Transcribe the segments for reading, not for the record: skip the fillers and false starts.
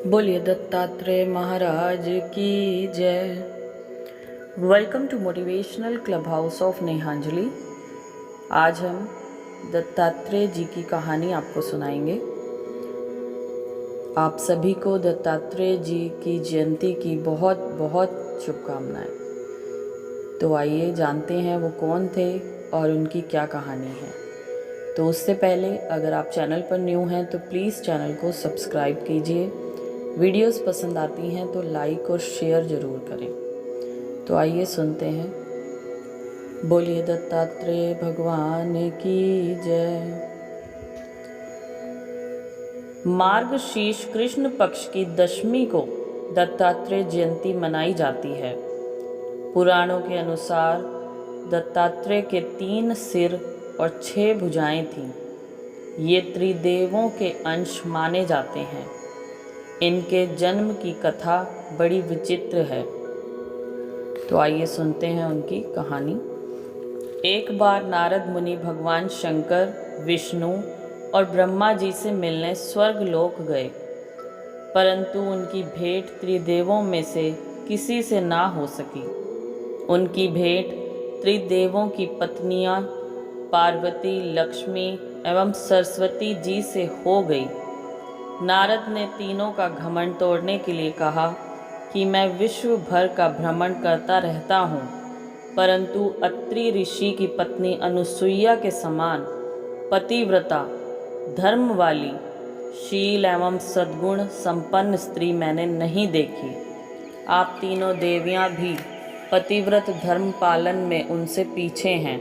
बोलिए दत्तात्रेय महाराज की जय। Welcome to motivational club house of Nehanjali. आज हम दत्तात्रेय जी की कहानी आपको सुनाएंगे। आप सभी को दत्तात्रेय जी की जयंती की बहुत बहुत शुभकामनाएं। तो आइए जानते हैं वो कौन थे और उनकी क्या कहानी है। तो उससे पहले अगर आप चैनल पर न्यू हैं तो प्लीज़ चैनल को सब्सक्राइब कीजिए। वीडियोस पसंद आती हैं तो लाइक और शेयर ज़रूर करें। तो आइए सुनते हैं। बोलिए दत्तात्रेय भगवान की जय। मार्गशीर्ष कृष्ण पक्ष की दशमी को दत्तात्रेय जयंती मनाई जाती है। पुराणों के अनुसार दत्तात्रेय के 3 सिर और 6 भुजाएं थीं। ये त्रिदेवों के अंश माने जाते हैं। इनके जन्म की कथा बड़ी विचित्र है। तो आइए सुनते हैं उनकी कहानी। एक बार नारद मुनि भगवान शंकर, विष्णु और ब्रह्मा जी से मिलने स्वर्ग लोक गए, परंतु उनकी भेंट त्रिदेवों में से किसी से ना हो सकी। उनकी भेंट त्रिदेवों की पत्नियां पार्वती, लक्ष्मी एवं सरस्वती जी से हो गई। नारद ने तीनों का घमंड तोड़ने के लिए कहा कि मैं विश्व भर का भ्रमण करता रहता हूँ, परंतु अत्रि ऋषि की पत्नी अनुसुईया के समान पतिव्रता, धर्म वाली, शील एवं सद्गुण संपन्न स्त्री मैंने नहीं देखी। आप तीनों देवियाँ भी पतिव्रत धर्म पालन में उनसे पीछे हैं।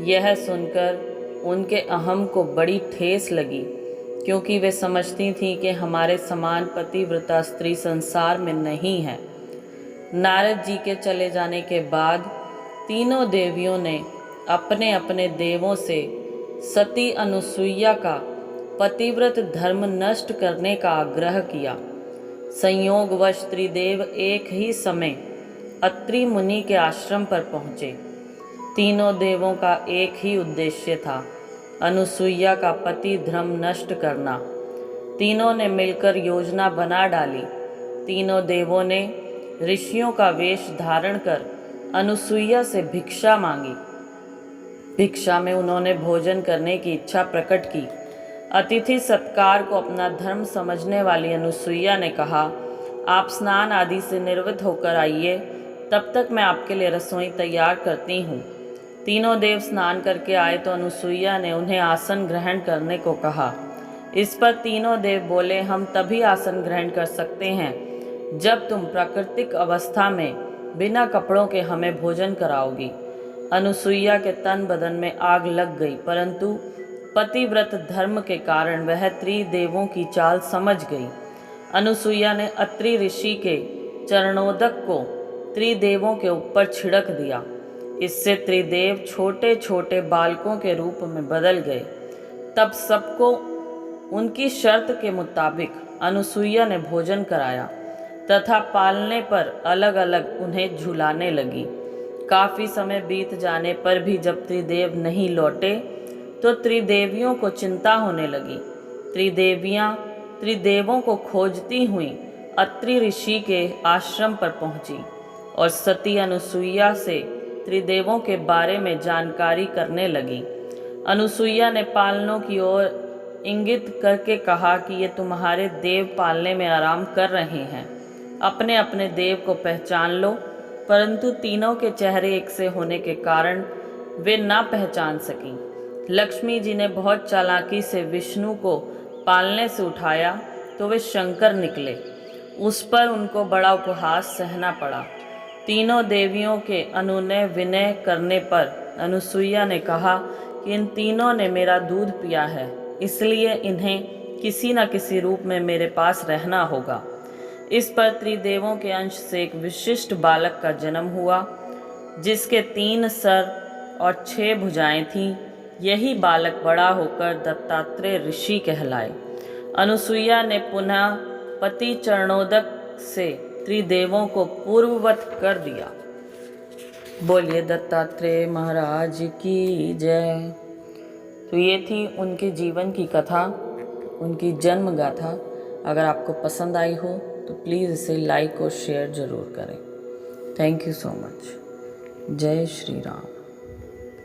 यह सुनकर उनके अहम को बड़ी ठेस लगी, क्योंकि वे समझती थीं कि हमारे समान पतिव्रता स्त्री संसार में नहीं है। नारद जी के चले जाने के बाद तीनों देवियों ने अपने अपने देवों से सती अनुसुईया का पतिव्रत धर्म नष्ट करने का आग्रह किया। संयोगवश त्रिदेव एक ही समय अत्रि मुनि के आश्रम पर पहुँचे। तीनों देवों का एक ही उद्देश्य था, अनुसुईया का पति धर्म नष्ट करना। तीनों ने मिलकर योजना बना डाली। तीनों देवों ने ऋषियों का वेश धारण कर अनुसुईया से भिक्षा मांगी। भिक्षा में उन्होंने भोजन करने की इच्छा प्रकट की। अतिथि सत्कार को अपना धर्म समझने वाली अनुसुईया ने कहा, आप स्नान आदि से निवृत्त होकर आइए, तब तक मैं आपके लिए रसोई तैयार करती हूँ। तीनों देव स्नान करके आए तो अनुसुईया ने उन्हें आसन ग्रहण करने को कहा। इस पर तीनों देव बोले, हम तभी आसन ग्रहण कर सकते हैं जब तुम प्राकृतिक अवस्था में बिना कपड़ों के हमें भोजन कराओगी। अनुसुईया के तन बदन में आग लग गई, परंतु पतिव्रत धर्म के कारण वह त्रिदेवों की चाल समझ गई। अनुसुईया ने अत्रि ऋषि के चरणोदक को त्रिदेवों के ऊपर छिड़क दिया। इससे त्रिदेव छोटे छोटे बालकों के रूप में बदल गए। तब सबको उनकी शर्त के मुताबिक अनुसुईया ने भोजन कराया तथा पालने पर अलग अलग उन्हें झुलाने लगी। काफ़ी समय बीत जाने पर भी जब त्रिदेव नहीं लौटे तो त्रिदेवियों को चिंता होने लगी। त्रिदेवियाँ त्रिदेवों को खोजती हुई अत्रि ऋषि के आश्रम पर पहुँची और सती अनुसुईया से त्रिदेवों के बारे में जानकारी करने लगी। अनुसुईया ने पालनों की ओर इंगित करके कहा कि ये तुम्हारे देव पालने में आराम कर रहे हैं, अपने अपने देव को पहचान लो। परंतु तीनों के चेहरे एक से होने के कारण वे ना पहचान सकीं। लक्ष्मी जी ने बहुत चालाकी से विष्णु को पालने से उठाया तो वे शंकर निकले। उस पर उनको बड़ा उपहास सहना पड़ा। तीनों देवियों के अनुनय विनय करने पर अनुसुईया ने कहा कि इन तीनों ने मेरा दूध पिया है, इसलिए इन्हें किसी न किसी रूप में मेरे पास रहना होगा। इस पर त्रिदेवों के अंश से एक विशिष्ट बालक का जन्म हुआ, जिसके 3 सर और 6 भुजाएं थीं। यही बालक बड़ा होकर दत्तात्रेय ऋषि कहलाए। अनुसुईया ने पुनः पति चरणोदक से त्रिदेवों को पूर्ववत कर दिया। बोलिए दत्तात्रेय महाराज की जय। तो ये थी उनके जीवन की कथा, उनकी जन्म गाथा। अगर आपको पसंद आई हो तो प्लीज़ इसे लाइक और शेयर ज़रूर करें। Thank you so much. जय श्री राम।